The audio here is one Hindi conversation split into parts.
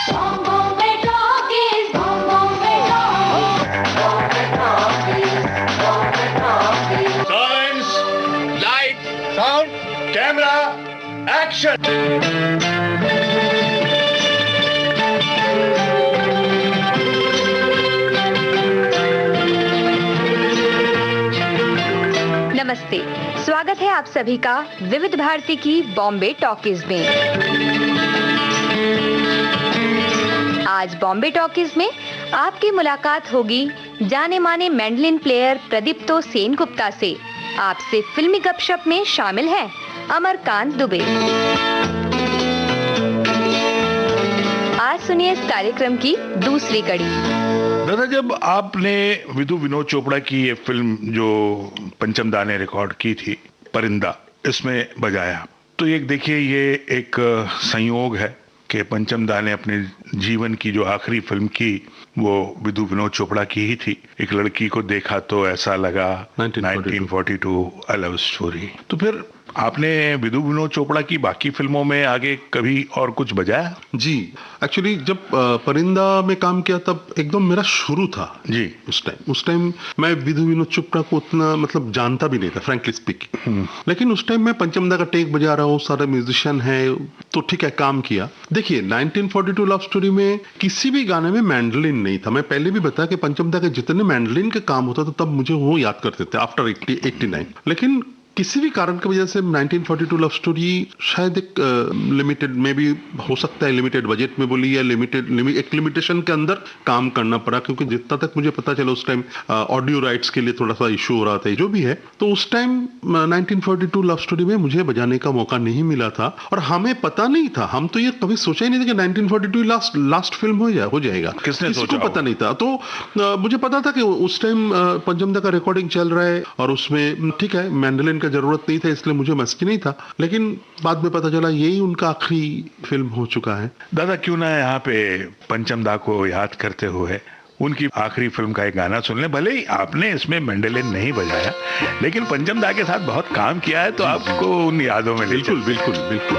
Bombay talkies, Bombay talkies, Bombay talkies. Silence, light, sound, camera, action! नमस्ते, स्वागत है आप सभी का विविध भारती की बॉम्बे टॉकीज में। आज बॉम्बे टॉकीज में आपकी मुलाकात होगी जाने माने मैंडलिन प्लेयर प्रदीप्तो सेनगुप्ता से। आपसे फिल्मी गपशप में शामिल हैं अमरकांत दुबे। आज सुनिए इस कार्यक्रम की दूसरी कड़ी। दादा, जब आपने विधु विनोद चोपड़ा की ये फिल्म जो पंचम दा ने रिकॉर्ड की थी, परिंदा, इसमें बजाया, तो ये देखिए, ये एक संयोग है कि पंचम दा ने अपने जीवन की जो आखिरी फिल्म की वो विधु विनोद चोपड़ा की ही थी। एक लड़की को देखा तो ऐसा लगा, 1942 अ लव स्टोरी। तो फिर आपने विधु विनोद चोपड़ा की बाकी फिल्मों में आगे कभी और कुछ बजाया? जी, एक्चुअली जब परिंदा में काम किया तब एकदम मेरा शुरू था जी। उस टाइम मैं विधु विनोद चोपड़ा को उतना मतलब जानता भी नहीं था, फ्रैंकली स्पीकिंग। लेकिन उस टाइम मैं पंचमदा का टेक बजा रहा हूँ, सारे म्यूजिशियन है, तो ठीक है, काम किया। देखिए, 1942 लव स्टोरी में किसी भी गाने में मैंडलिन नहीं था। मैं पहले भी बताया कि पंचमदा के जितने मैंडलिन के काम होता था तब मुझे वो याद करते थे आफ्टर 89। लेकिन किसी भी कारण की वजह से 1942 लव स्टोरी शायद एक लिमिटेड में भी हो सकता है, लिमिटेड बजट में बोली या एक लिमिटेशन के अंदर काम करना पड़ा, क्योंकि जितना तक मुझे पता चला उस टाइम ऑडियो राइट्स के लिए थोड़ा सा इशू हो रहा था, जो भी है। तो उस टाइम 1942 लव स्टोरी में मुझे बजाने का मौका नहीं मिला था और हमें पता नहीं था। हम तो ये कभी सोचा ही नहीं था कि 1942 लास्ट फिल्म हो जाएगा। किसने किसी सोचा को पता नहीं था। तो मुझे पता था कि उस टाइम पंचमदा का रिकॉर्डिंग चल रहा है और उसमें ठीक है, मैंडलिन का जरूरत नहीं था, इसलिए मुझे मस्ती नहीं था। लेकिन बाद में पता चला यही उनका आखिरी फिल्म हो चुका है। दादा, क्यों ना यहाँ पे पंचम दा को याद करते हुए उनकी आखिरी फिल्म का एक गाना सुन लें। भले ही आपने इसमें मैंडलिन नहीं बजाया, लेकिन पंचम दा के साथ बहुत काम किया है, तो आपको उन यादों में बिल्कुल बिल्कुल बिल्कुल।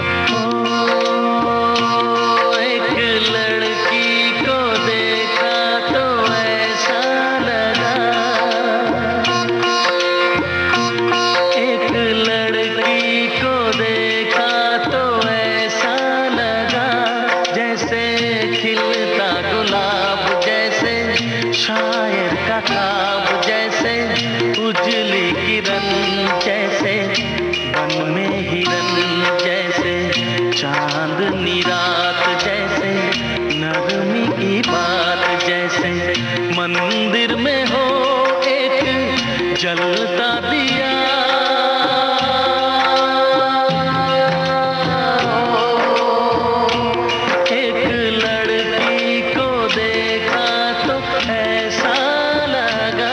मंदिर में हो एक जलता दिया, एक लड़की को देखा तो ऐसा लगा।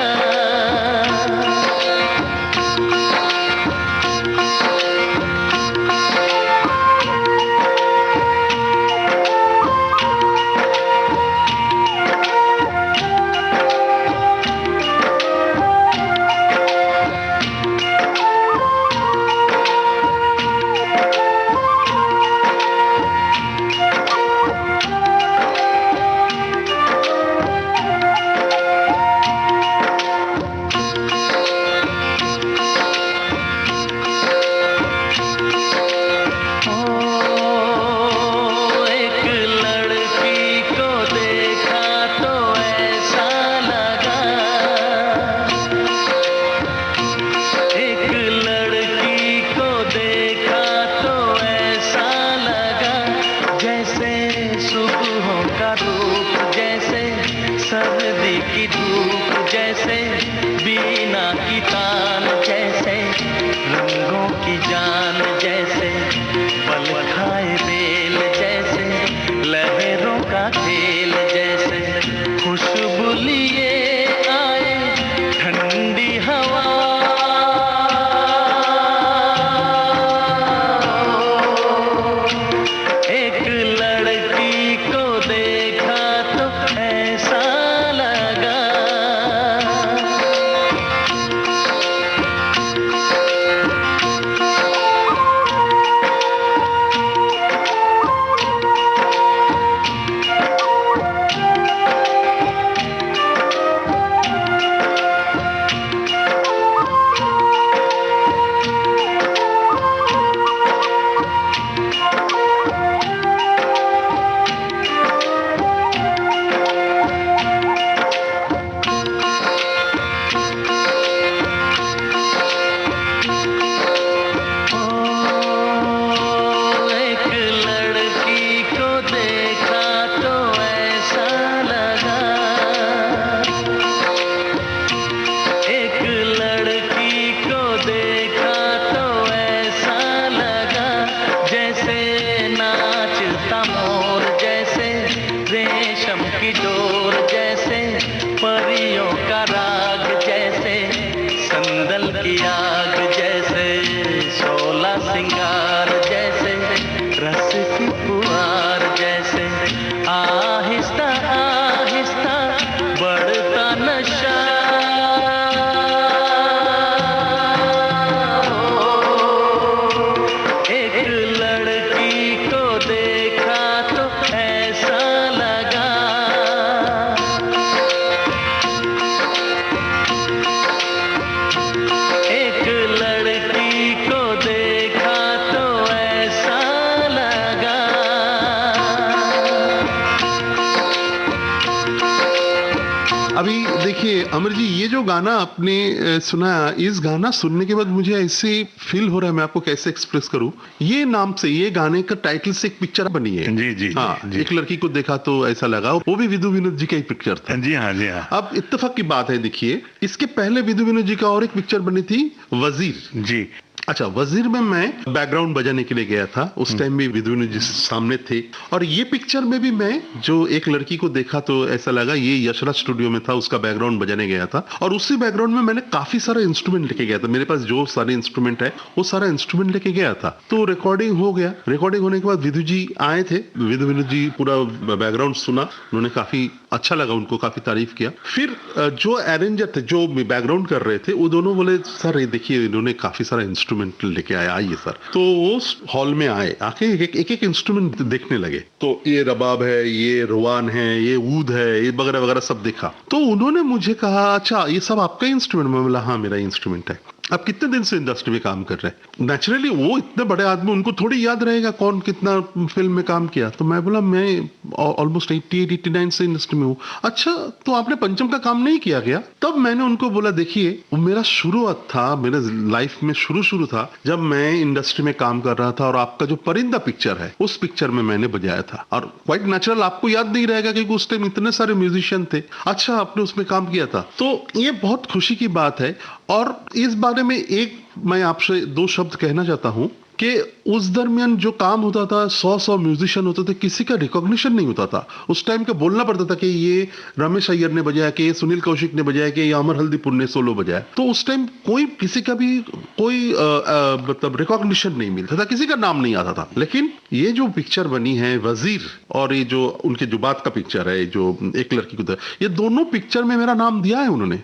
आहिस्ता आहिस्ता बढ़ता नशा एक लड़की को देखा तो ऐसा लगा एक लड़की को देखा तो ऐसा लगा अभी देखिए अमर जी, ये जो गाना आपने सुना, इस गाना सुनने के बाद मुझे ऐसे फील हो रहा है, मैं आपको कैसे एक्सप्रेस करूं। ये नाम से, ये गाने का टाइटल से एक पिक्चर बनी है। जी जी हाँ, जी। एक लड़की को देखा तो ऐसा लगा, वो भी विधु विनोद जी का ही पिक्चर था। जी हाँ जी हाँ। अब इत्तेफाक की बात है, देखिए इसके पहले विधु विनोद जी का और एक पिक्चर बनी थी, वजीर। जी। अच्छा, वजीर में मैं बैकग्राउंड बजाने के लिए गया था, उस टाइम भी विधु विनोद जी सामने थे। और ये पिक्चर में भी मैं जो एक लड़की को देखा तो ऐसा लगा, ये यशराज स्टूडियो में था, उसका बैकग्राउंड बजाने गया था। और उसी बैकग्राउंड में मैंने काफी सारे इंस्ट्रूमेंट लेके गया था, मेरे पास जो सारे इंस्ट्रूमेंट है वो सारा इंस्ट्रूमेंट लेके गया था। तो रिकॉर्डिंग हो गया, रिकॉर्डिंग होने के बाद विधु जी आए थे, विधु विनोद जी पूरा बैकग्राउंड सुना, उन्होंने काफी अच्छा लगा, उनको काफी तारीफ किया। फिर जो अरेंजर थे, जो बैकग्राउंड कर रहे थे, वो दोनों बोले सर ये देखिए इन्होंने काफी सारा इंस्ट्रूमेंट लेके आया, आइए सर। तो वो हॉल में आए, आके एक एक इंस्ट्रूमेंट देखने लगे। तो ये रबाब है, ये रुआन है, ये ऊद है, ये वगैरह वगैरह सब देखा। तो उन्होंने मुझे कहा अच्छा ये सब आपका इंस्ट्रूमेंट? मैं बोला हाँ मेरा इंस्ट्रूमेंट है। आप कितने दिन से इंडस्ट्री में काम कर रहे हैं? नेचुरली वो इतने बड़े आदमी, उनको थोड़ी याद रहेगा कौन कितना फिल्म में काम किया। तो मैं बोला मैं ऑलमोस्ट 88-89 से इंडस्ट्री में हूँ। अच्छा, तो आपने पंचम का काम नहीं किया गया? तब मैंने उनको बोला देखिए वो मेरा शुरुआत था, मेरे लाइफ में शुरू था जब मैं इंडस्ट्री में काम कर रहा था, और आपका जो परिंदा पिक्चर है उस पिक्चर में मैंने बजाया था। और क्वाइट नेचुरल आपको याद नहीं रहेगा क्योंकि उस टाइम इतने सारे म्यूजिशियन थे। अच्छा, आपने उसमें काम किया था, तो ये बहुत खुशी की बात है। और इस बारे में एक मैं आपसे दो शब्द कहना चाहता हूं कि उस दरमियान जो काम होता था, 100 म्यूजिशियन होते थे, किसी का रिकॉग्निशन नहीं होता था। उस टाइम के बोलना पड़ता था कि ये रमेश अय्यर ने बजाया, कि ये सुनील कौशिक ने बजाया, कि ये अमर हल्दीपुर ने सोलो बजाया। तो उस टाइम कोई किसी का भी कोई मतलब रिकॉग्निशन नहीं मिलता था, किसी का नाम नहीं आता था। लेकिन ये जो पिक्चर बनी है वजीर, और ये जो उनके जो बात का पिक्चर है, जो एक लड़की को, ये दोनों पिक्चर में मेरा नाम दिया है उन्होंने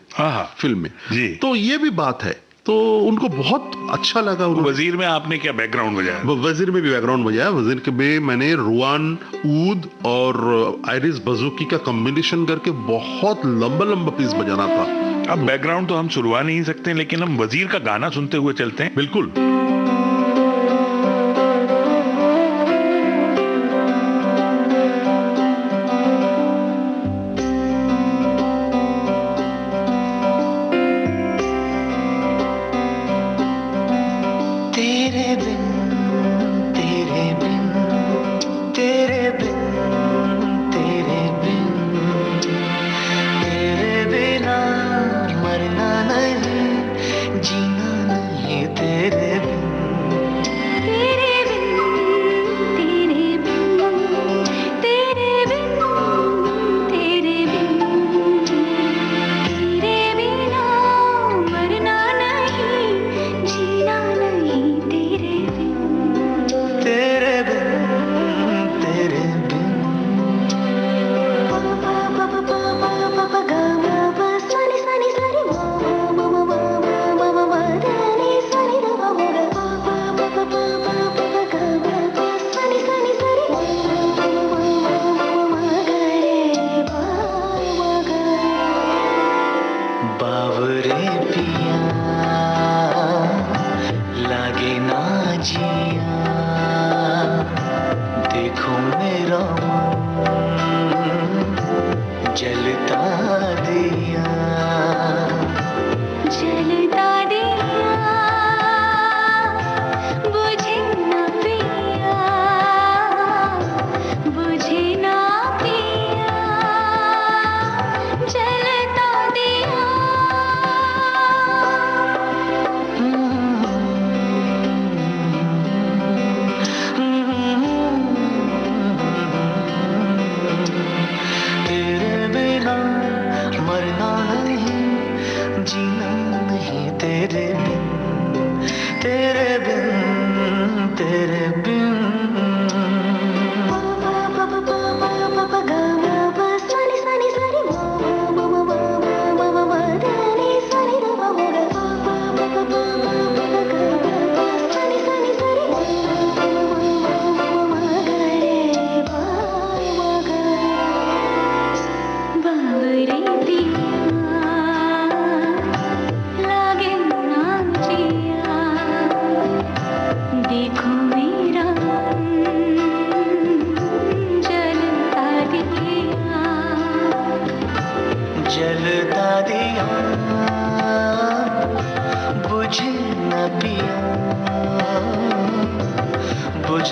फिल्म में जी। तो ये भी बात है, तो उनको बहुत अच्छा लगा। वजीर में आपने क्या बैकग्राउंड बजाया? वजीर में भी बैकग्राउंड बजाया। वजीर के में मैंने रुआन, ऊद और आयरिस बजूकी का कॉम्बिनेशन करके बहुत लंबा लंबा पीस बजाना था। अब बैकग्राउंड तो हम सुनवा नहीं सकते, लेकिन हम वजीर का गाना सुनते हुए चलते हैं। बिल्कुल।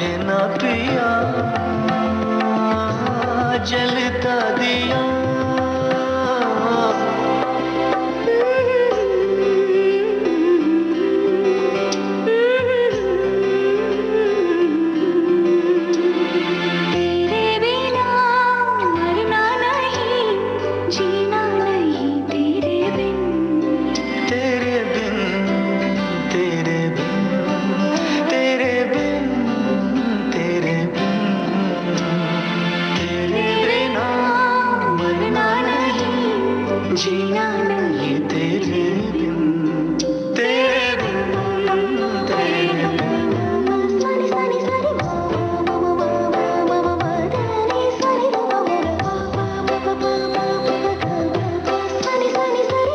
मुझे ना पिया जलता दिया तेरे बिना मरना नहीं, जीना नहीं तेरे बिन। तेरे बिन तेरे बिन तेरे बिन तेरे बिन तेरे बिना मरना नहीं जीना नहीं तेरे बिन तेरे बिन तेरे बिन सारी सारी सारी नी सारी सारी सारी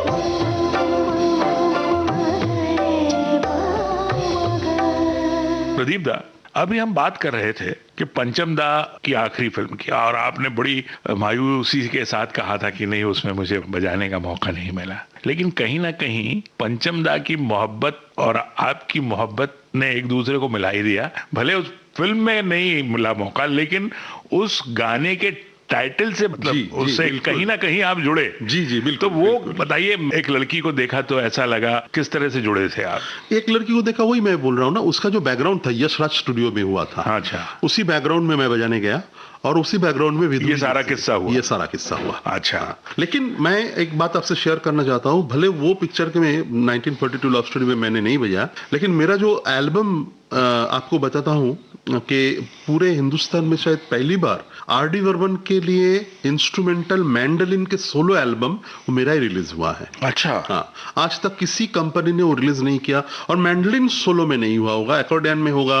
प्रदीप दा, अभी हम बात कर रहे थे कि पंचम दा की आखिरी फिल्म की, और आपने बड़ी मायूसी के साथ कहा था कि नहीं उसमें मुझे बजाने का मौका नहीं मिला, लेकिन कहीं ना कहीं पंचम दा की मोहब्बत और आपकी मोहब्बत ने एक दूसरे को मिला ही दिया। भले उस फिल्म में नहीं मिला मौका, लेकिन उस गाने के टाइटल से मतलब जी, उससे बिल्कुल। कहीं ना कहीं आप जुड़े। जी जी बिल्कुल। तो वो बिल्कुल। बताइए, एक लड़की को देखा तो ऐसा लगा, किस तरह से जुड़े थे आप? एक लड़की को देखा, वही मैं बोल रहा हूँ ना, उसका जो बैकग्राउंड था यश राज स्टूडियो में हुआ था। अच्छा। उसी बैकग्राउंड में मैं बजाने गया और उसी बैकग्राउंड में विधु ये सारा किस्सा हुआ? ये सारा किस्सा हुआ। अच्छा। लेकिन मैं एक बात आपसे शेयर करना चाहता हूँ, भले वो पिक्चर के में 1942 लव स्टोरी में मैंने नहीं बजाया, लेकिन मेरा जो एल्बम आपको बताता हूँ कि पूरे हिंदुस्तान में शायद पहली बार आर.डी. बर्मन के लिए इंस्ट्रूमेंटल मैंडोलिन के सोलो एल्बम वो मेरा ही रिलीज हुआ है। अच्छा। हाँ, आज तक किसी कंपनी ने वो रिलीज नहीं किया, और मैंडोलिन सोलो में नहीं हुआ होगा, एक्कॉर्डियन में होगा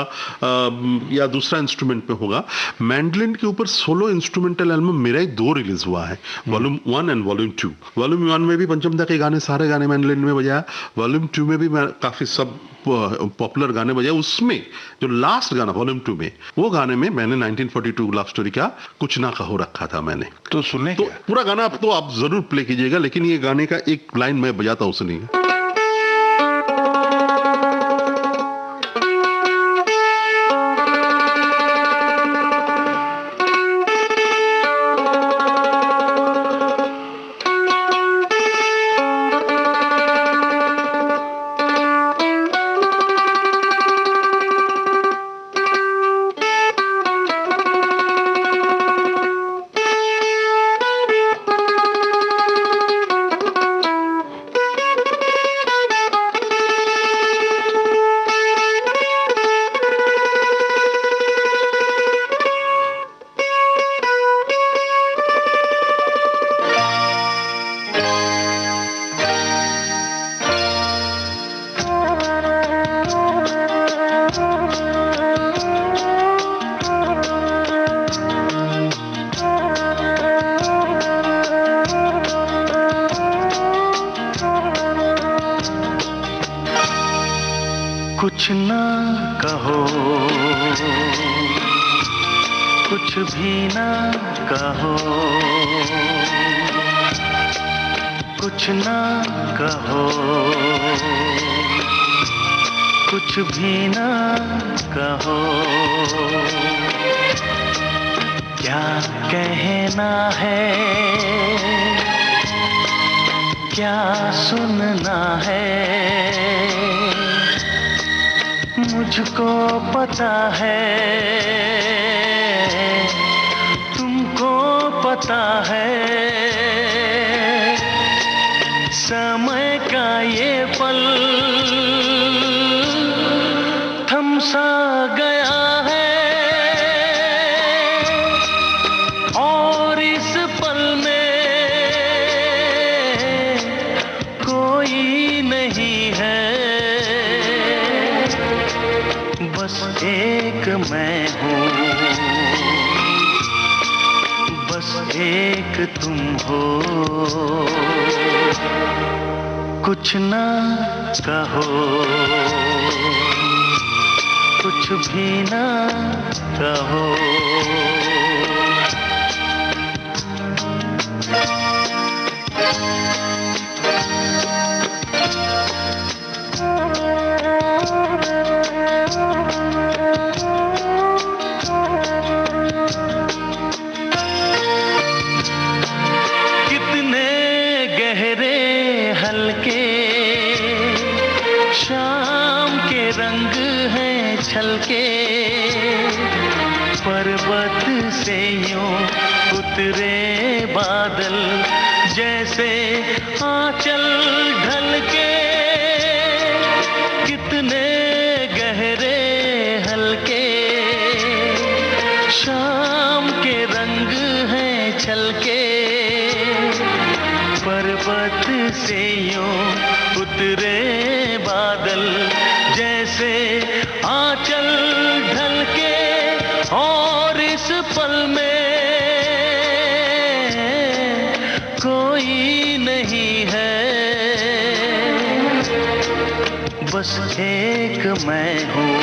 या दूसरा इंस्ट्रूमेंट में होगा। मैंडोलिन के ऊपर सोलो इंस्ट्रूमेंटल एल्बम मेरा ही 2 रिलीज हुआ है, वॉल्यूम 1 एंड वॉल्यूम 2। वॉल्यूम 1 में भी पंचम दा के गाने, सारे गाने मैंडोलिन में बजाया। वॉल्यूम 2 में भी मैं काफी सब पॉपुलर गाने बजाए। उसमें जो लास्ट गाना वॉल्यूम 2 में, वो गाने में मैंने 1942 लव स्टोरी का कुछ ना कहो रखा था मैंने। तो सुनने तो क्या? पूरा गाना तो आप जरूर प्ले कीजिएगा, लेकिन ये गाने का एक लाइन मैं बजाता हूँ, सुनिए। कुछ ना कहो कुछ भी ना कहो कुछ ना कहो कुछ भी ना कहो क्या कहना है क्या सुनना है मुझको पता है तुमको पता है समय का ये पल थम सा गया है और इस पल में कोई नहीं है बस एक मैं हूँ बस एक तुम हो कुछ ना कहो कुछ भी ना कहो छलके, पर्वत से यूं उतरे बादल, जैसे आंचल ढलके, कितने गहरे हल्के, शाम के रंग हैं छलके, पर्वत से यूं उतरे बादल, जैसे आंचल ढलके, और इस पल में कोई नहीं है, बस एक मैं हूँ,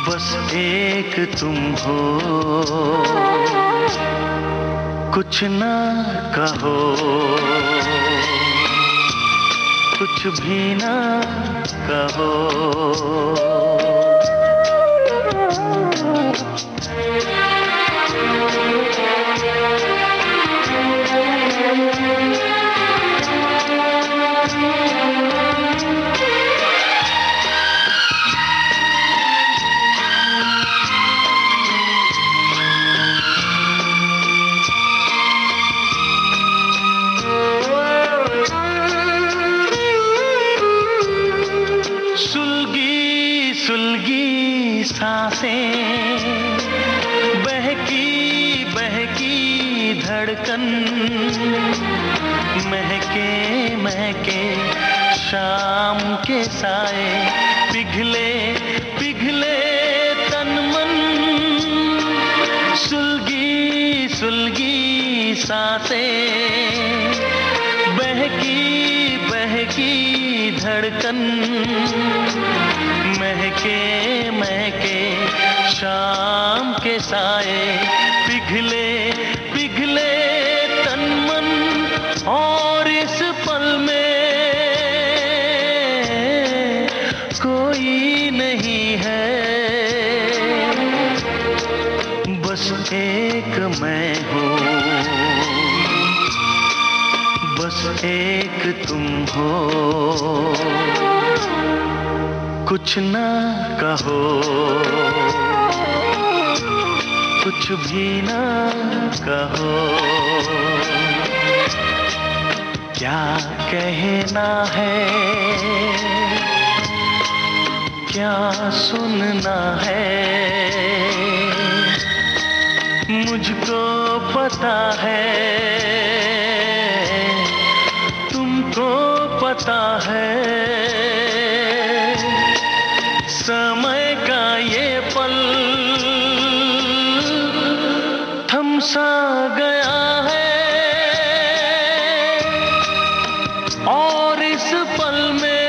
बस एक तुम हो, कुछ ना कहो, कुछ भी ना कहो। सुलगी सांसें, बहकी बहकी धड़कन, महके महके शाम के साए, पिघले पिघले तन मन, सुलगी सुलगी सांसें, बहकी बहकी धड़कन, महके महके शाम के साए, पिघले पिघले तन मन, और इस पल में कोई नहीं है, बस एक मैं हूँ, बस एक तुम हो, कुछ ना कहो, कुछ भी ना कहो, क्या कहना है, क्या सुनना है, मुझको पता है, तुमको पता है, समय का ये पल थम सा गया है, और इस पल में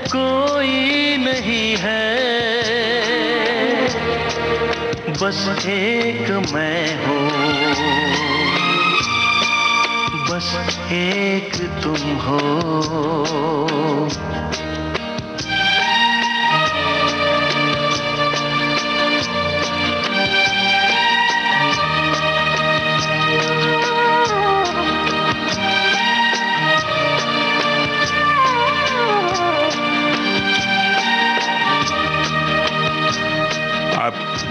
कोई नहीं है, बस एक मैं हूँ, बस एक तुम हो।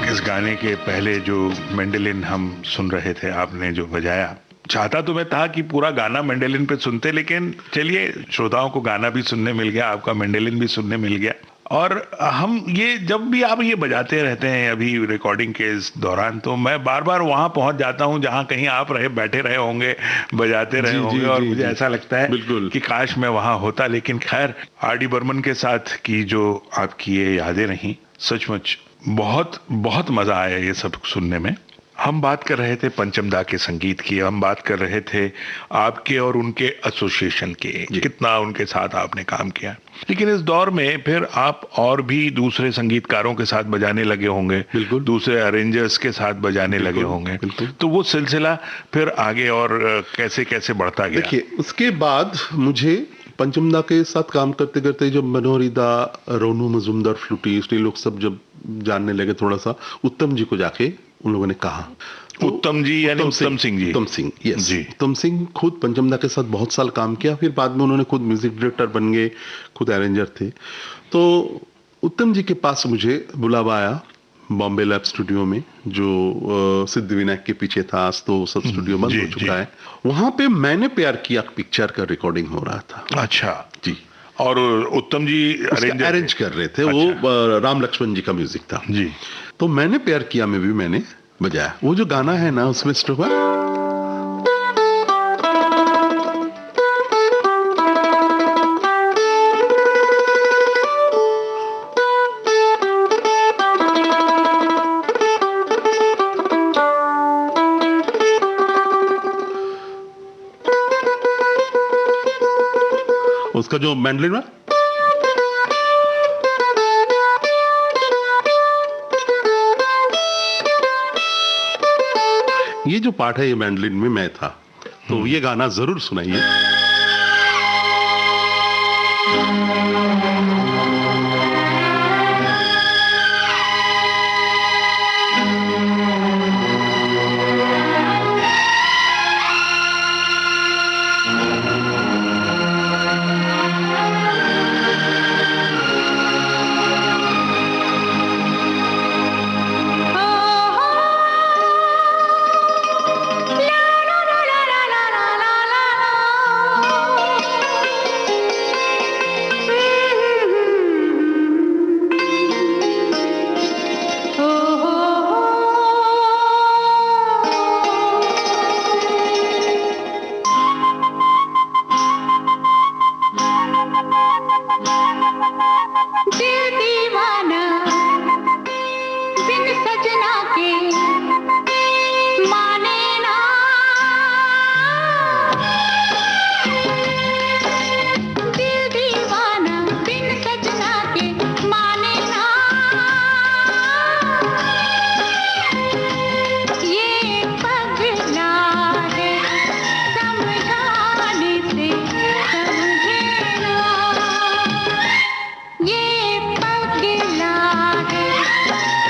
इस गाने के पहले जो मैंडोलिन हम सुन रहे थे, आपने जो बजाया, चाहता तो मैं था कि पूरा गाना मैंडोलिन पे सुनते, लेकिन चलिए श्रोताओं को गाना भी सुनने मिल गया, आपका मैंडोलिन भी सुनने मिल गया। और हम ये जब भी आप ये बजाते रहते हैं अभी रिकॉर्डिंग के इस दौरान, तो मैं बार बार वहां पहुंच जाता हूं जहां कहीं आप बैठे रहे होंगे, बजाते रहे होंगे, और मुझे ऐसा लगता है बिल्कुल कि काश मैं वहां होता। लेकिन खैर, आर डी बर्मन के साथ की जो आपकी ये यादें रही, सचमुच बहुत बहुत मजा आया ये सब सुनने में। हम बात कर रहे थे पंचम दा के संगीत की, हम बात कर रहे थे आपके और उनके एसोसिएशन के, कितना उनके साथ आपने काम किया। लेकिन इस दौर में फिर आप और भी दूसरे संगीतकारों के साथ बजाने लगे होंगे, बिल्कुल, दूसरे अरेंजर्स के साथ बजाने लगे होंगे, तो वो सिलसिला फिर आगे और कैसे कैसे बढ़ता गया? देखिए, उसके बाद मुझे पंचमदा के साथ काम करते करते जब मनोहरी दा, रोनू मजूमदार फ्लूटिस्ट, ये लोग सब जब जानने लगे थोड़ा सा, उत्तम जी को जाके उन लोगों ने कहा। उत्तम जी यानी उत्तम सिंह जी। उत्तम सिंह, यस जी। उत्तम सिंह खुद पंचमदा के साथ बहुत साल काम किया, फिर बाद में उन्होंने खुद म्यूजिक डायरेक्टर बन गए, खुद अरेंजर थे। तो उत्तम जी के पास मुझे बुलावा आया बॉम्बे लैब स्टूडियो में, जो सिद्धिविनायक के पीछे था, आज तो सब स्टूडियो बंद जी, हो चुका है। वहां पे मैंने प्यार किया पिक्चर का रिकॉर्डिंग हो रहा था। अच्छा जी। और उत्तम जी अरेंज कर रहे थे। वो राम लक्ष्मण जी का म्यूजिक था जी। तो मैंने प्यार किया में भी मैंने बजाया। वो जो गाना है ना, उसमें स्ट्रोक उसका जो मैंडलिन में ये जो पार्ट है, ये मैंडलिन में मैं था। तो ये गाना जरूर सुनाइए।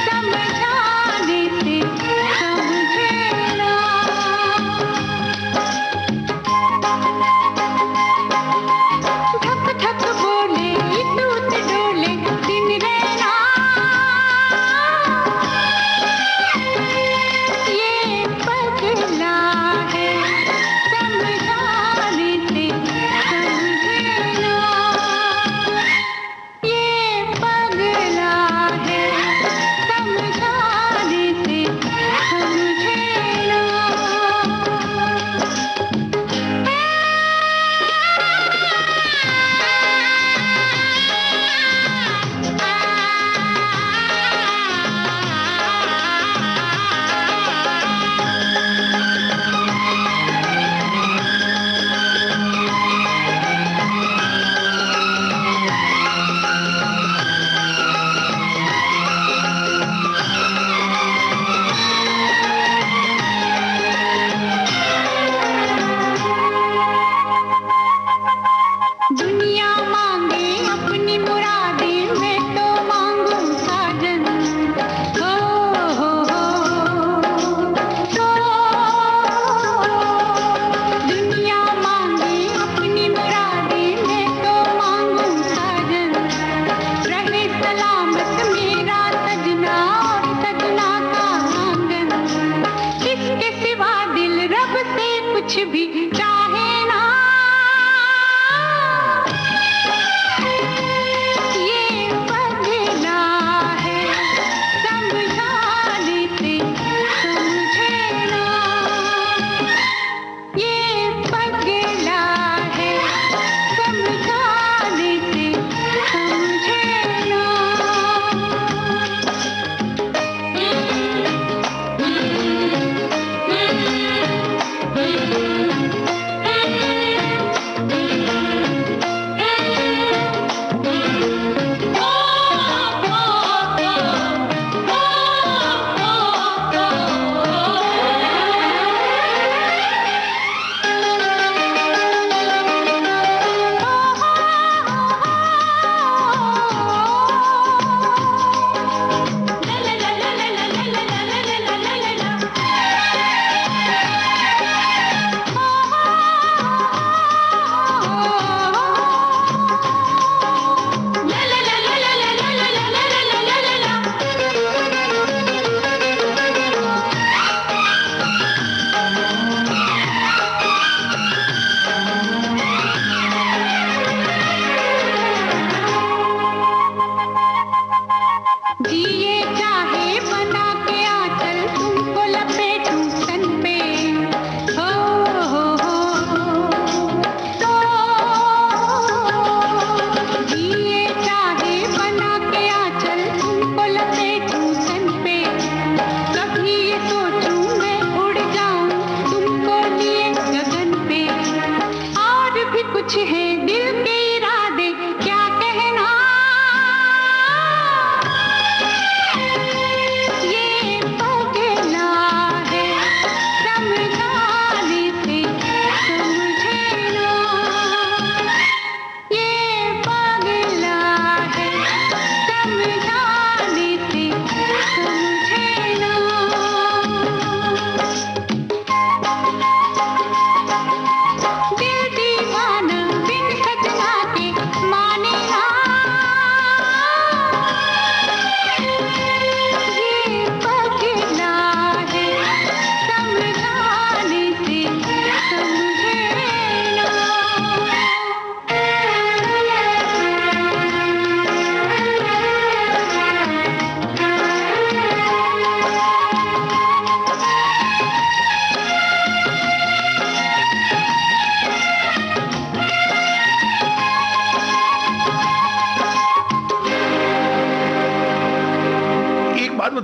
समझाने से समझे ना।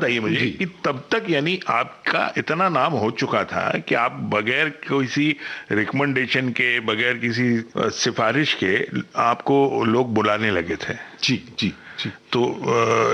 बताइए मुझे जी। कि तब तक यानी आपका इतना नाम हो चुका था कि आप बगैर किसी रिकमेंडेशन के, बगैर किसी सिफारिश के आपको लोग बुलाने लगे थे। जी जी जी। तो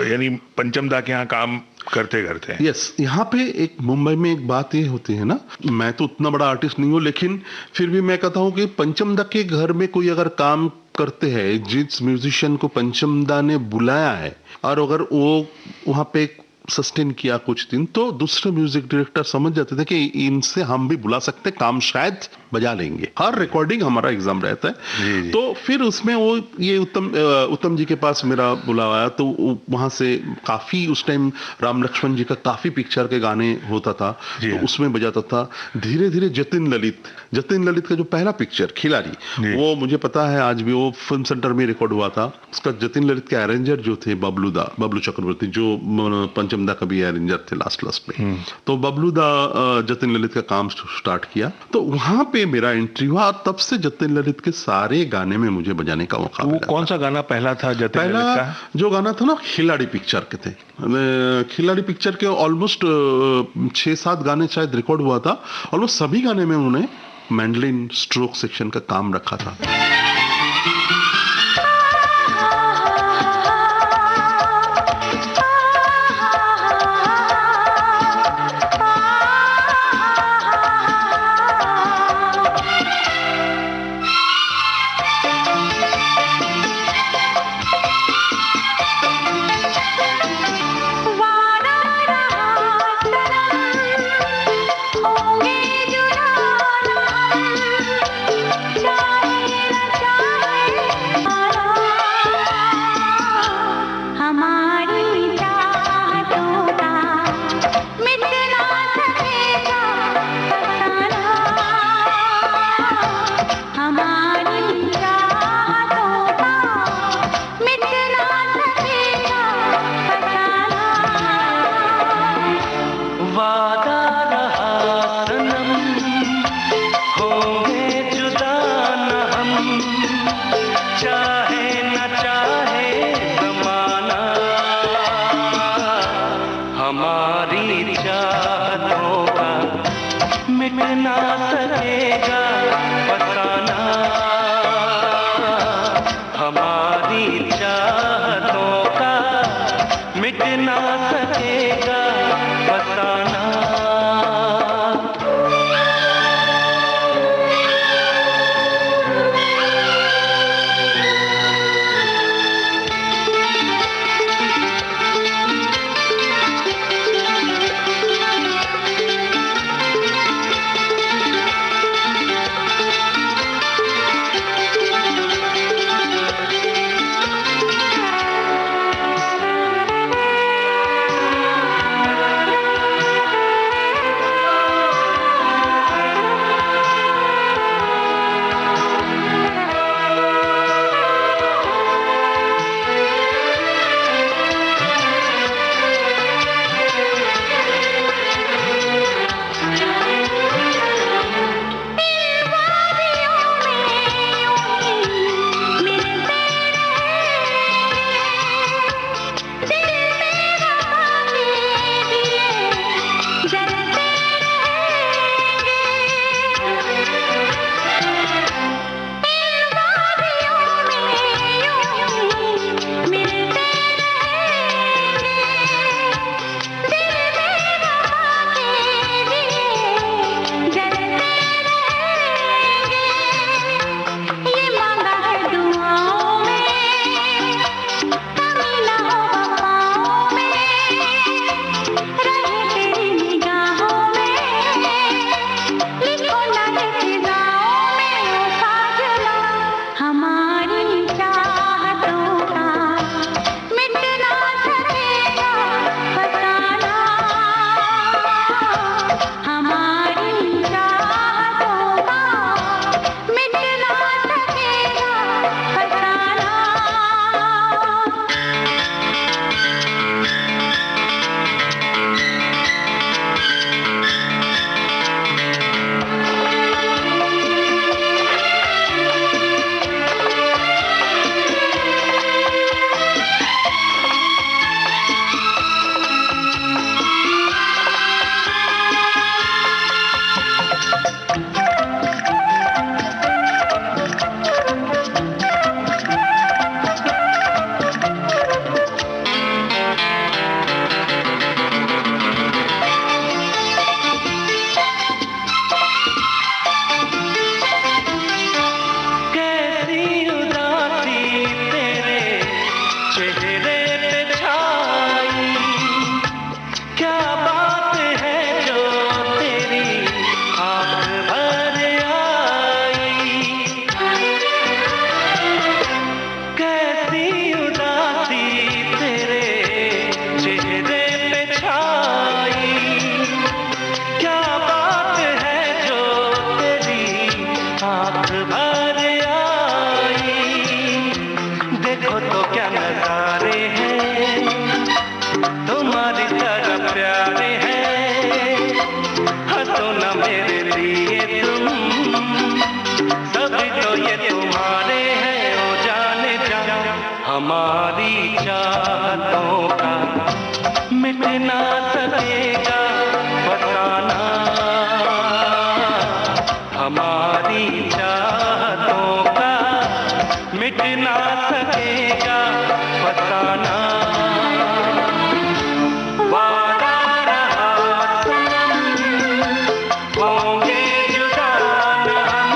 यानी पंचम दा के यहाँ काम करते करते। यस, यहाँ पे एक मुंबई में एक बात ये होती है ना, मैं तो उतना बड़ा आर्टिस्ट नहीं हूँ, लेकिन फिर भी मैं कहता हूँ कि पंचम दा के घर में कोई अगर काम करते हैं, जिस म्यूजिशियन को पंचम दा ने बुलाया है, और अगर वो वहाँ पे सस्टेन किया कुछ दिन, तो दूसरे म्यूजिक डायरेक्टर समझ जाते थे कि इनसे हम भी बुला सकते, काम शायद बजा लेंगे। हर रिकॉर्डिंग हमारा एग्जाम रहता है। तो फिर उसमें वो ये उत्तम जी के पास मेरा बुलाया, तो वहां से काफी उस टाइम राम लक्ष्मण जी का काफी पिक्चर के गाने होता था, तो उसमें बजाता था। धीरे धीरे जतिन ललित का जो पहला पिक्चर खिलाड़ी, वो मुझे पता है आज भी, वो फिल्म सेंटर में रिकॉर्ड हुआ था। उसका जतिन ललित के अरेंजर जो थे बबलू चक्रवर्ती, जो पंचम दा का भी अरेंजर थे लास्ट में। तो बबलू दा जतिन ललित का काम स्टार्ट किया, तो वहां पे मेरा एंट्री हुआ, और तब से जतिन ललित के सारे गाने में मुझे बजाने का मौका मिला। कौन सा गाना पहला था जतिन ललित का? जो गाना था ना, खिलाड़ी पिक्चर के थे। खिलाड़ी पिक्चर के ऑलमोस्ट 6-7 गाने शायद रिकॉर्ड हुआ था। ऑलमोस्ट सभी गाने में उन्होंने मैंडलिन स्ट्रोक सेक्शन का काम रखा था। हमारी चाहतों का मिट ना सकेगा फसाना, हमारी चाहतों का मिट ना सकेगा फसाना। वादा रहा सनम, होंगे जुदा न हम,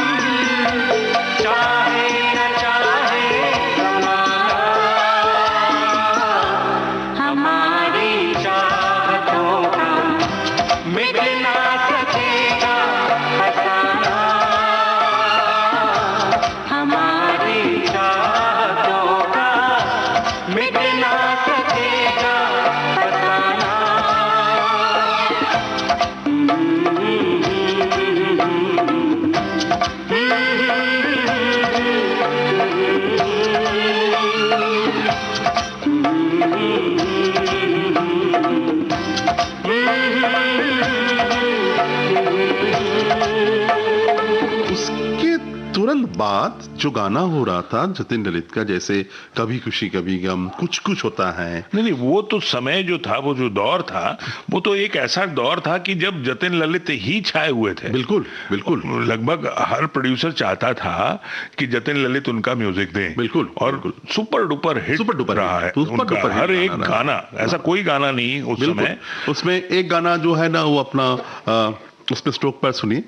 चाहे न चाहे ज़माना, हमारी चाहतों का मिट ना सकेगा फसाना, हमारी चाहतों का मिट ना सकेगा फसाना। उसके तुरंत बाद जो गाना हो रहा था जतिन ललित का, जैसे कभी खुशी कभी गम, कुछ कुछ होता है, नहीं नहीं, वो तो समय जो था, वो जो दौर था, वो तो एक ऐसा दौर था कि जब जतिन ललित ही छाए हुए थे। बिल्कुल बिल्कुल लगभग हर प्रोड्यूसर चाहता था कि जतिन ललित उनका म्यूजिक दें। बिल्कुल, और बिल्कुल। सुपर डुपर हिट रहा है उनका हर एक गाना। ऐसा कोई गाना नहीं उस समय। उसमें एक गाना जो है ना, वो अपना उसमें स्ट्रोक पर सुनिए।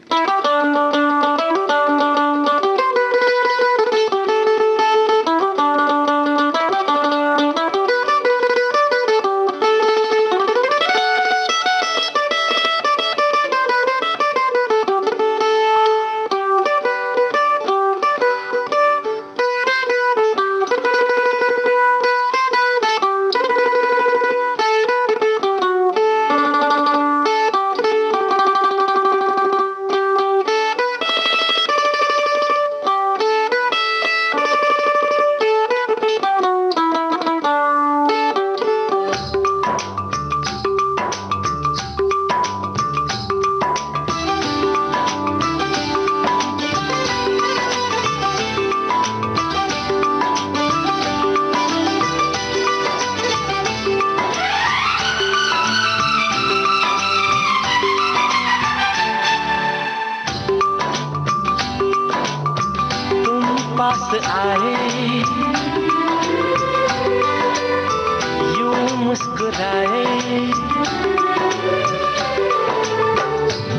पास आए यूं मुस्कुराए,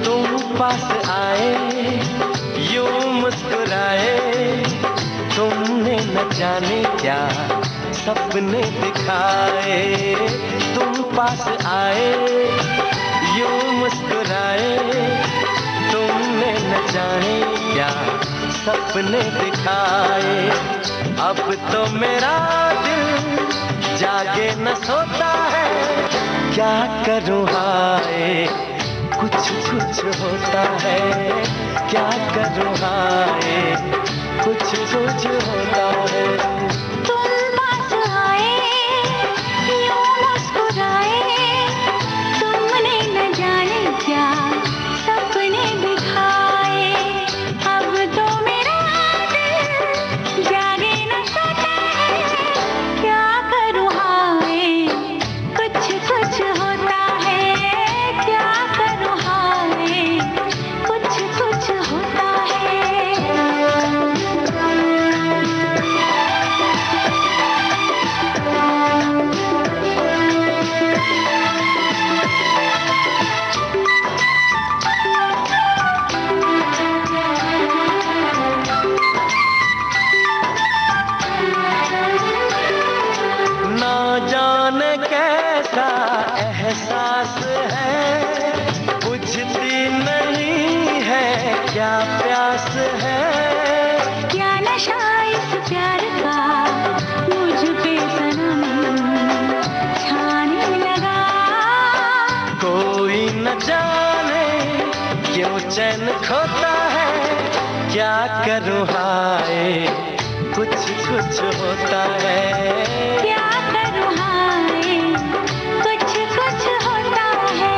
तुम पास आए यूं मुस्कुराए, तुमने न जाने क्या सपने दिखाए। तुम पास आए यूं मुस्कुराए, तुमने न जाने क्या सपने दिखाए। अब तो मेरा दिल जागे न सोता है, क्या करूँ हाय कुछ कुछ होता है, क्या करूँ हाय कुछ कुछ होता है। तुम पास आए यूं मुस्कुराए, तुमने न जाने क्या सपने दिखाए। अब तो मेरा दिल जागे न सोता है, क्या करूँ हाय कुछ कुछ होता है, क्या करूँ हाय कुछ कुछ होता है। ना जाने कैसा एहसास है, बुझती नहीं है क्या प्यास है। क्या नशा इस प्यार का मुझ पे सनम छाने लगा। कोई न जाने क्यों चैन खोता है, क्या करूँ हाय कुछ कुछ होता है। क्या करूँ हाय कुछ कुछ होता है।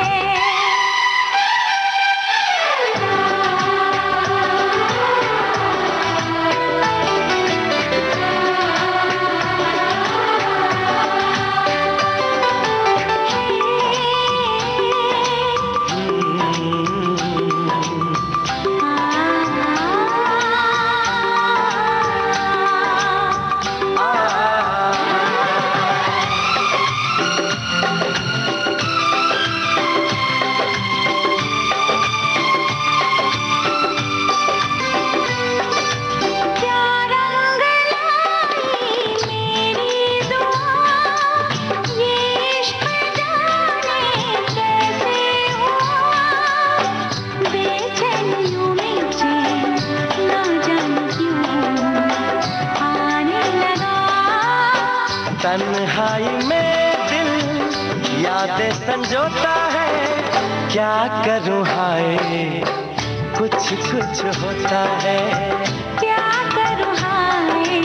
संजोता है, क्या करूं हाय कुछ कुछ होता है। क्या करूं हाय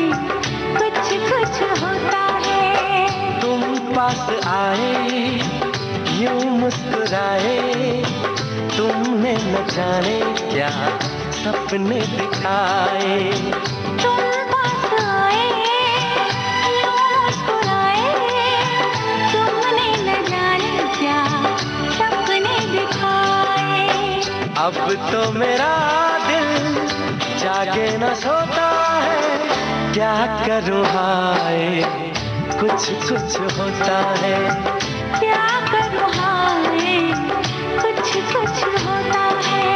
कुछ कुछ होता है। तुम पास आए यूं मुस्कुराए, तुमने न जाने क्या सपने दिखाए। तुम पास आए यूं मुस्कुराए, तुमने न जाने क्या सपने दिखाए। अब तो मेरा दिल जागे न सोता है, क्या करूं हाय कुछ कुछ होता है। क्या करूं हाय कुछ कुछ होता है।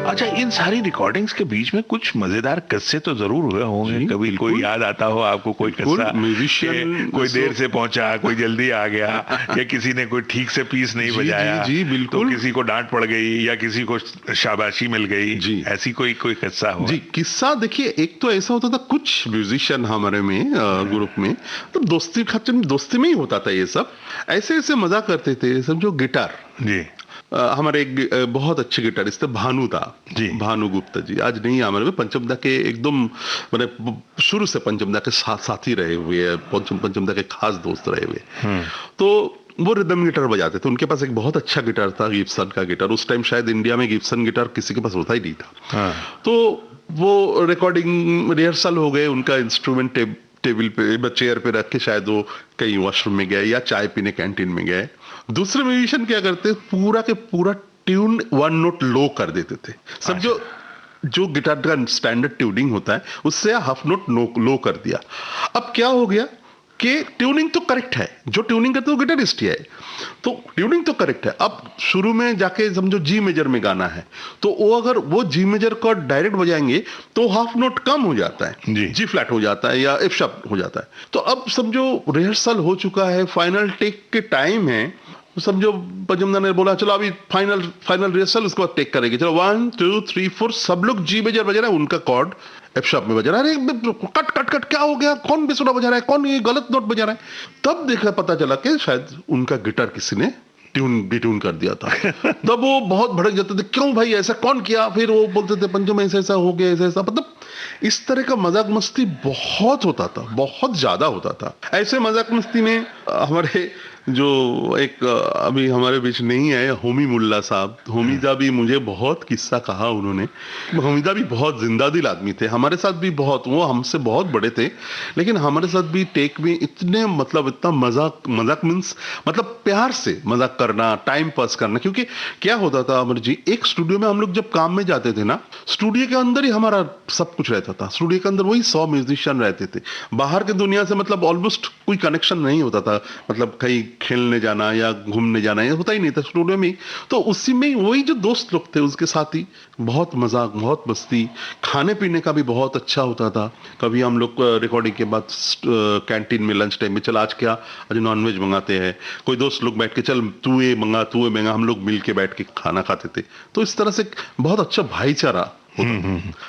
अच्छा, इन सारी रिकॉर्डिंग्स के बीच में कुछ मजेदार किस्से तो जरूर हुए होंगे। जी, कभी बिल्कुल। कोई याद आता हो आपको कोई बिल्कुल, किस्सा म्यूजिशियन कि कोई देर से पहुंचा, कोई जल्दी आ गया, या किसी ने कोई ठीक से पीस नहीं जी, बजाया, जी, जी, बिल्कुल। तो किसी को डांट पड़ गई या किसी को शाबाशी मिल गई, जी। ऐसी कोई कोई किस्सा हुआ? जी, किस्सा देखिए, एक तो ऐसा होता था कुछ म्यूजिशियन हमारे में ग्रुप में, तो दोस्ती खातिर दोस्ती में ही होता था ये सब। ऐसे ऐसे मजा करते थे सब। जो गिटार, जी हमारे एक बहुत अच्छे गिटारिस्ट थे, भानु दा जी। भानु गुप्ता जी, आज नहीं है हमारे में। पंचमदा के एकदम मैंने शुरू से पंचमदा के साथी रहे हुए हैं, पंचमदा के खास दोस्त रहे हुए। तो वो रिदम गिटार बजाते थे। उनके पास एक बहुत अच्छा गिटार था, गिब्सन का गिटार। उस टाइम शायद इंडिया में गिब्सन गिटार किसी के पास होता ही नहीं था। हाँ। तो वो रिकॉर्डिंग रिहर्सल हो गए, उनका इंस्ट्रूमेंट टेबल पे चेयर पे रख के शायद वो कहीं वॉशरूम में गए या चाय पीने कैंटीन में गए। दूसरे म्यूजिशियन क्या करते, पूरा के पूरा ट्यून वन नोट लो कर देते थे। समझो जो गिटार का स्टैंडर्ड ट्यूनिंग होता है उससे हाफ नोट लो कर दिया। अब क्या हो गया कि ट्यूनिंग तो करेक्ट है, जो ट्यूनिंग करते वो गिटारिस्ट ही है, तो ट्यूनिंग तो करेक्ट है। अब शुरू में जाके समझो जी मेजर में गाना है, तो वो अगर वो जी मेजर को डायरेक्ट बजाएंगे तो हाफ नोट कम हो जाता है, जी फ्लैट हो जाता है या एफ शार्प हो जाता है। तो अब समझो रिहर्सल हो चुका है, फाइनल टेक के टाइम है, समझो पंचमदा ने बोला चलो अभी फाइनल रिहर्सल, उसके बाद टेक करेंगे। चलो 1 2 3 4 सब लोग जी मेजर बजा रहे हैं, उनका कॉर्ड एफ शार्प में बजा रहा है। अरे कट कट कट क्या हो गया, कौन बेसुरा बजा रहा है, कौन ये गलत नोट बजा रहा है। तब देखा, पता चला कि शायद उनका गिटार किसी ने डिट्यून कर दिया था। तब वो बहुत भड़क जाते थे, क्यों भाई ऐसा कौन किया। फिर वो बोलते थे पंचम ऐसा ऐसा हो गया, ऐसा ऐसा। मतलब इस तरह का मजाक मस्ती बहुत होता था, बहुत ज्यादा होता था। ऐसे मजाक मस्ती में हमारे जो एक अभी हमारे बीच नहीं है, होमी मुल्ला साहब, होमीदा भी मुझे बहुत किस्सा कहा उन्होंने। होमीदा भी बहुत जिंदा दिल आदमी थे, हमारे साथ भी बहुत, वो हमसे बहुत बड़े थे, लेकिन हमारे साथ भी टेक में इतने मतलब इतना मजाक मीन्स मतलब प्यार से मजाक करना, टाइम पास करना। क्योंकि क्या होता था अमर जी, एक स्टूडियो में हम लोग जब काम में जाते थे ना, स्टूडियो के अंदर ही हमारा सब कुछ रहता था। स्टूडियो के अंदर वही 100 म्यूजिशियन रहते थे, बाहर की दुनिया से मतलब ऑलमोस्ट कोई कनेक्शन नहीं होता था। मतलब कहीं खेलने जाना या घूमने जाना ये होता ही नहीं था स्टूडियो में। तो उसी में वही जो दोस्त लोग थे उसके साथ ही बहुत मजाक, बहुत मस्ती। खाने पीने का भी बहुत अच्छा होता था। कभी हम लोग रिकॉर्डिंग के बाद कैंटीन में लंच टाइम में, चल आज क्या, आज नॉनवेज मंगाते हैं। कोई दोस्त लोग बैठ के चल तू ये मंगा, हम लोग मिल के बैठ के खाना खाते थे। तो इस तरह से बहुत अच्छा भाईचारा।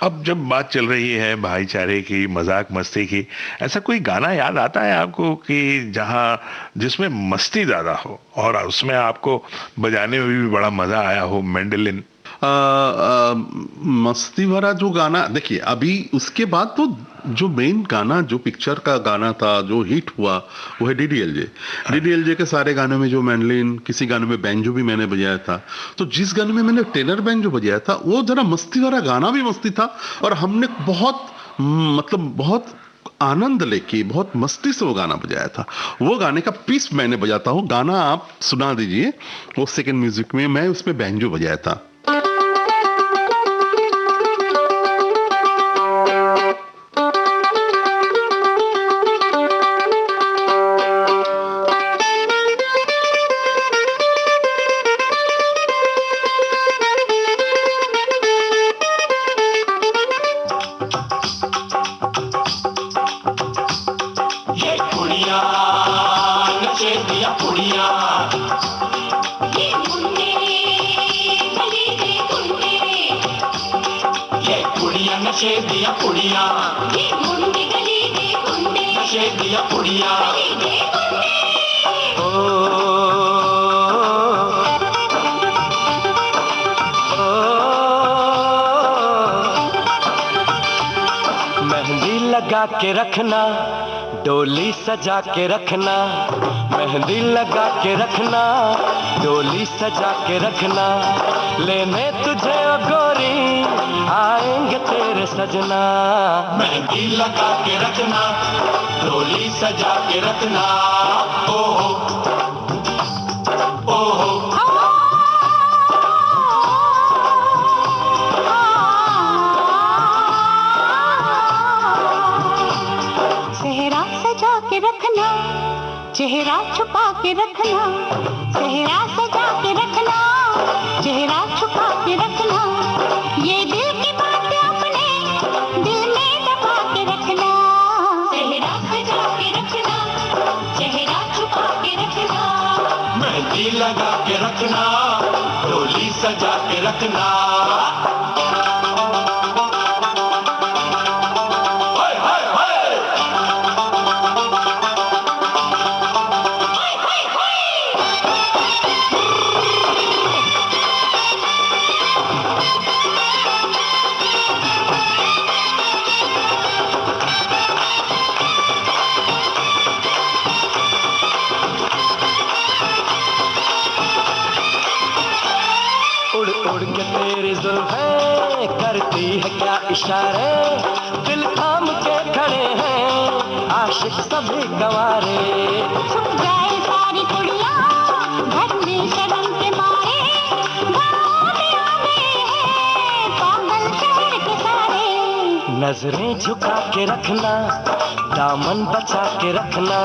अब जब बात चल रही है भाईचारे की, मजाक मस्ती की, ऐसा कोई गाना याद आता है आपको कि जिसमें मस्ती ज्यादा हो और उसमें आपको बजाने में भी बड़ा मजा आया हो? मैंडोलिन मस्ती भरा जो गाना, देखिए अभी उसके बाद तो जो मेन गाना, जो पिक्चर का गाना था, जो हिट हुआ, वो है डीडीएलजे के सारे गानों में जो मैंडोलिन, किसी गाने में बैंजो भी मैंने बजाया था। तो जिस गाने में मैंने टेनर बैंजो बजाया था वो जरा मस्ती भरा गाना भी मस्ती था, और हमने बहुत मतलब बहुत आनंद लेके बहुत मस्ती से वो गाना बजाया था। वो गाने का पीस मैंने बजाता हूँ, गाना आप सुना दीजिए। वो सेकंड म्यूजिक में मैं उसमें बैंजो बजाया था। ये मुन्ने पुड़िया नशे दिया पुड़िया ये गुंडे गली दे गुंडे नशे दिया पुड़िया गली दे मेहंदी लगा के रखना डोली सजा के रखना मेहंदी लगा के रखना डोली सजा के रखना लेने तुझे ओ गोरी आएंगे तेरे सजना मेहंदी लगा के रखना डोली सजा के रखना ओ हो ओ हो चेहरा सजा के रखना चेहरा छुपा के रखना चेहरा सजा के रखना चेहरा छुपा के रखना ये दिल की बात अपने दिल में दबा के रखना चेहरा सजा के रखना चेहरा छुपा के रखना मेहंदी लगा के रखना डोली सजा के रखना उड़ के तेरी जुल्फें करती है क्या इशारे दिल थाम के खड़े हैं आशिक सभी गंवारे छुप जाए सारी कुड़ियाँ घर में शर्म के मारे गाँव में आ गए हैं पागल शहर के सारे नजरें झुका के रखना दामन बचा के रखना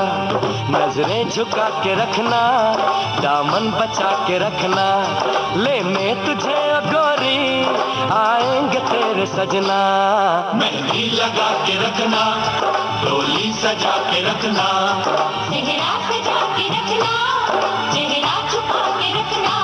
नजरें झुका के रखना दामन बचा के रखना लेने तुझे ओ गोरी आएंगे तेरे सजना मेहंदी लगा के रखना डोली सजा के रखना चेहरा सजा के रखना चेहरा छुपा के रखना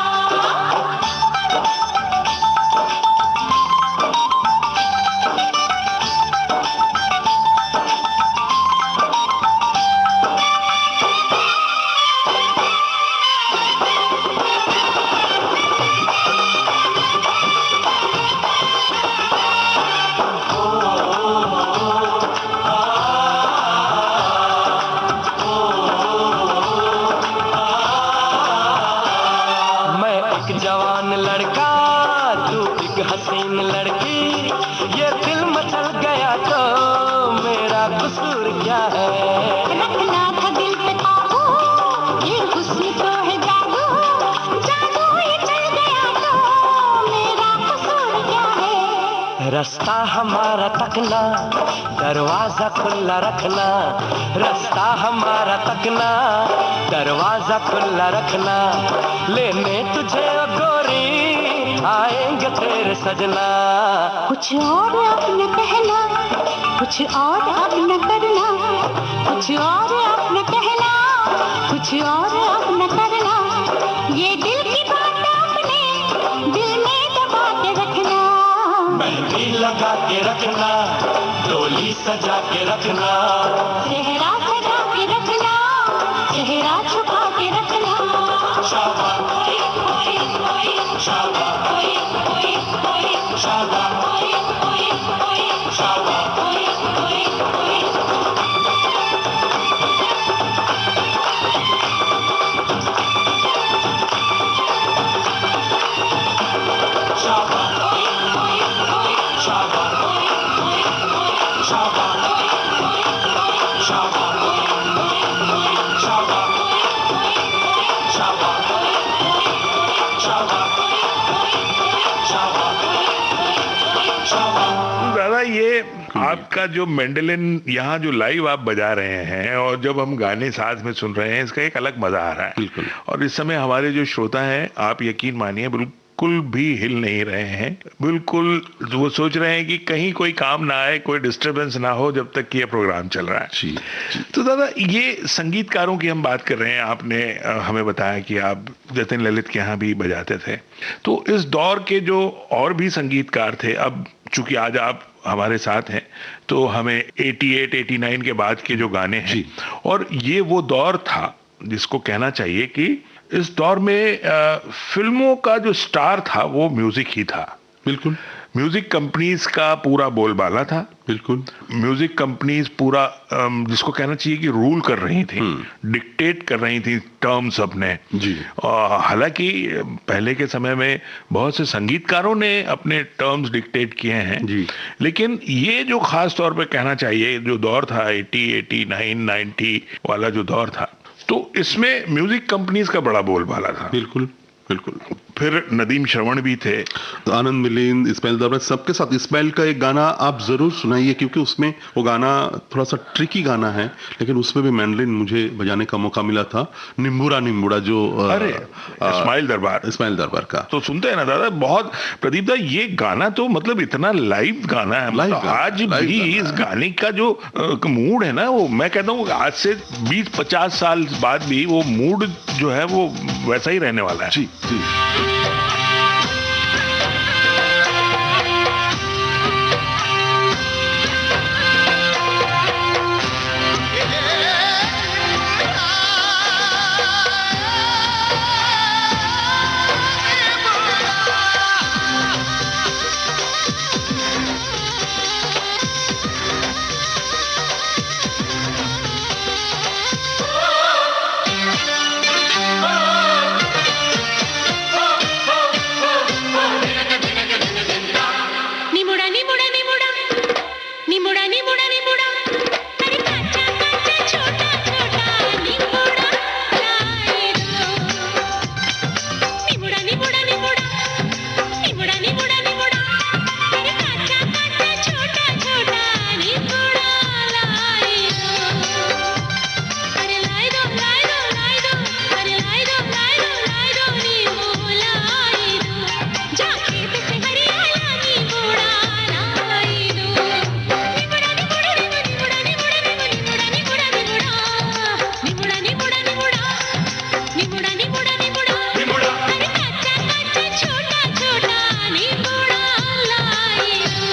जवान लड़का तू एक हसीन लड़की ये दिल मचल गया तो मेरा कसूर क्या है रखना था दिल पे काबू ये हुस्न तो है जादू जादू ये चल गया तो मेरा कसूर क्या है रास्ता हमारा तकना दरवाजा खुला रखना रास्ता हमारा तकना दरवाजा खुला रखना लेने तुझे ओ गोरी आएंगे तेरे सजना कुछ और अब न कहना कुछ और अब न करना कुछ और अब न कहना कुछ और अब न करना ये दिल की बात अपने दिल में दबा के रखना मेहंदी लगा के रखना डोली सजा के रखना चेहरा सजा के रखना चेहरा छुपा के रखना शाबाश शाबाश शाबाश शाबाश दादा ये आपका जो मेंडेलिन यहाँ जो लाइव आप बजा रहे हैं और जब हम गाने साथ में सुन रहे हैं इसका एक अलग मजा आ रहा है बिल्कुल। और इस समय हमारे जो श्रोता हैं आप यकीन मानिए बिल्कुल भी हिल नहीं रहे हैं बिल्कुल वो सोच रहे हैं कि कहीं कोई काम ना आए कोई डिस्टरबेंस ना हो जब तक कि ये प्रोग्राम चल रहा है जी, जी। तो दादा ये संगीतकारों की हम बात कर रहे हैं आपने हमें बताया कि आप जतिन ललित के यहाँ भी बजाते थे तो इस दौर के जो और भी संगीतकार थे अब चूंकि आज आप हमारे साथ हैं तो हमें 88, 89 के बाद के जो गाने हैं, जी। और ये वो दौर था जिसको कहना चाहिए कि इस दौर में फिल्मों का जो स्टार था वो म्यूजिक ही था। बिल्कुल म्यूजिक कंपनीज का पूरा बोलबाला था। बिल्कुल म्यूजिक कंपनीज पूरा जिसको कहना चाहिए कि रूल कर रही थी, डिक्टेट कर रही थी टर्म्स अपने। जी। हालांकि पहले के समय में बहुत से संगीतकारों ने अपने टर्म्स डिक्टेट किए हैं, जी। लेकिन ये जो खास तौर पे कहना चाहिए जो दौर था 80, 89, 90 वाला जो दौर था, तो इसमें म्यूजिक कंपनीज का बड़ा बोलबाला था। बिल्कुल बिल्कुल। फिर नदीम श्रवण भी थे, तो आनंद मिलिंद, इस्माइल दरबार, सबके साथ। इस्माइल का एक गाना आप जरूर सुनाइए, क्योंकि उसमें वो गाना थोड़ा सा ट्रिकी गाना है, लेकिन उसमें भी मैंडलिन मुझे बजाने का मौका मिला था। निम्बुड़ा निम्बुड़ा जो अरे इस्माइल दरबार का तो सुनते हैं ना दादा, बहुत प्रदीप दा, ये गाना तो मतलब इतना लाइव गाना है, लाइव मतलब गाना, आज लाइव भी गाना इस है। गाने का जो मूड है ना, वो मैं कहता हूँ आज से 20-50 साल बाद भी वो मूड जो है वो वैसा ही रहने वाला है। जी जी। निमुड़ा निमुड़ा निमुड़ा निमुड़ा निमुड़ा निमुड़ा अरे काचा काचा छोटा छोटा निमुड़ा लाए दो। निमुड़ा निमुड़ा निमुड़ा निमुड़ा निमुड़ा निमुड़ा अरे काचा काचा छोटा छोटा निमुड़ा लाए दो। अरे लाए दो लाए दो लाए दो, अरे लाए दो लाए दो लाए दो निमुड़ा लाए दो। जा खेत से हरियाला निमुड़ा लाए दो। निमुड़ा निमुड़ा निमुड़ा निमुड़ा निमुड़ा निमुड़ा निमुड़ा निमुड़ा निमुड़ा निमुड़ा निमुड़ा निमुड़ा अरे काचा काचा छोटा छोटा निमुड़ा लाए दो।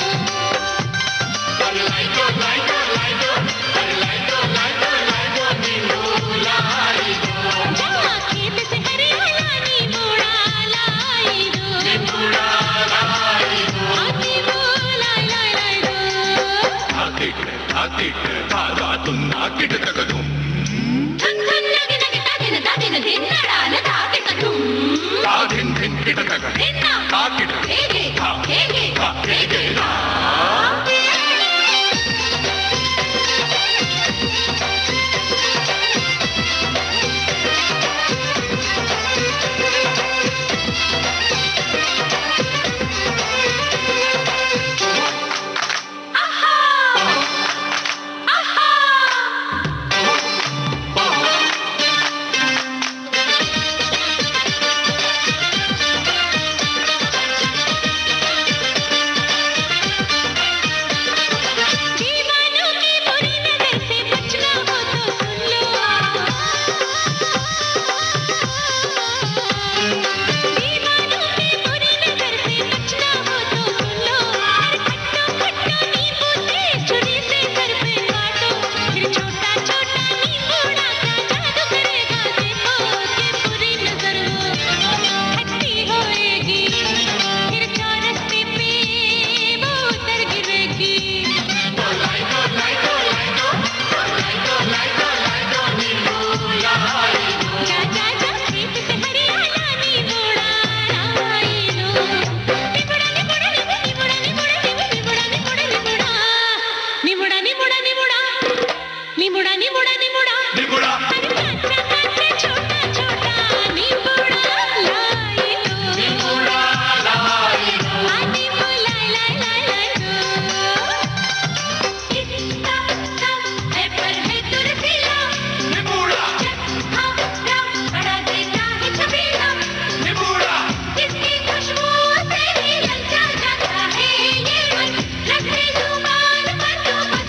अरे लाए दो लाए दो लाए दो, अरे लाए दो लाए दो लाए दो निमुड़ा लाए दो। जा खेत से हरियाला निमुड़ा लाए दो। निमुड़ा लाए दो, निमुड़ा लाए दो। धन धन नगे नगे तादिन तादिन धिन्नड़ा न तादिन धुम। धिन्ना हेगे हेगे हेगे दीवानों की बुरी नजर से बचना हो तो सुन लो। दीवानों की बुरी नजर से बचना हो तो सुन लो। खट्टा खट्टा नींबू से छुरी से सर पे काटो, फिर छोटा छोटा नींबूड़ा क्या जादू करेगा देखो। कि बुरी नजर वो खट्टी होएगी, फिर चौरस्ते पे वो उतर गिरेगी। जा जा जा खेत से हरियाला निमुड़ा लाए दो। निमुड़ा निमुड़ा निमुड़ा निमुड़ा निमुड़ा निमुड़ा निमुड़ा निमुड़ा निमुड़ा निमुड़ा निमुड़ा निमुड़ा अरे काचा काचा छोटा छोटा निमुड़ा लाए दो। निमुड़ा लाए दो, निमुड़ा लाए दो। कितना कम है पर है तुरसीला निमुड़ा। हाँ राम बड़ा देता है छबीला निमुड़ा। इसकी खुशबू से ही ललचा जाता है ये मन, लगती जुबान पर तो बस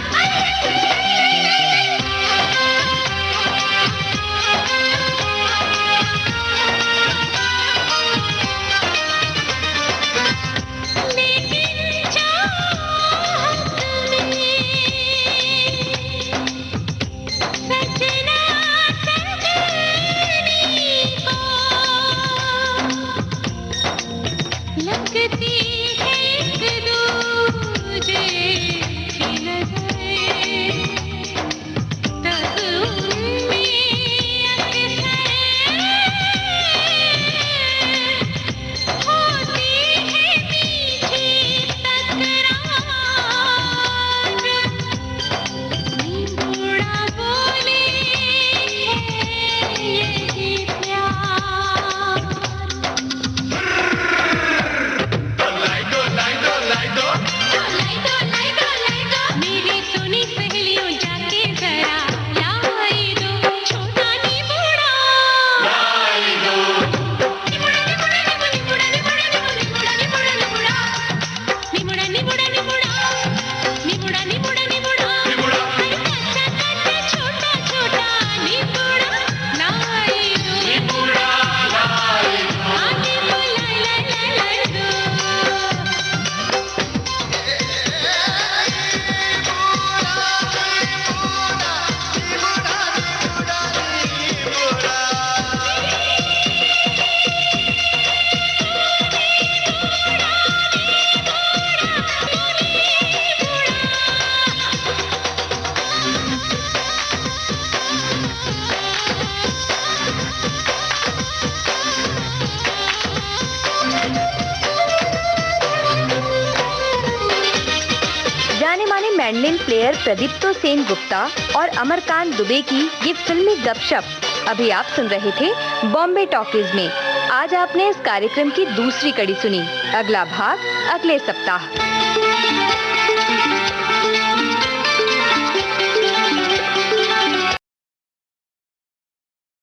मैंडलिन प्लेयर प्रदीप्तो सेन गुप्ता और अमरकांत दुबे की ये फिल्मी गपशप अभी आप सुन रहे थे बॉम्बे टॉकीज में। आज आपने इस कार्यक्रम की दूसरी कड़ी सुनी। अगला भाग अगले सप्ताह।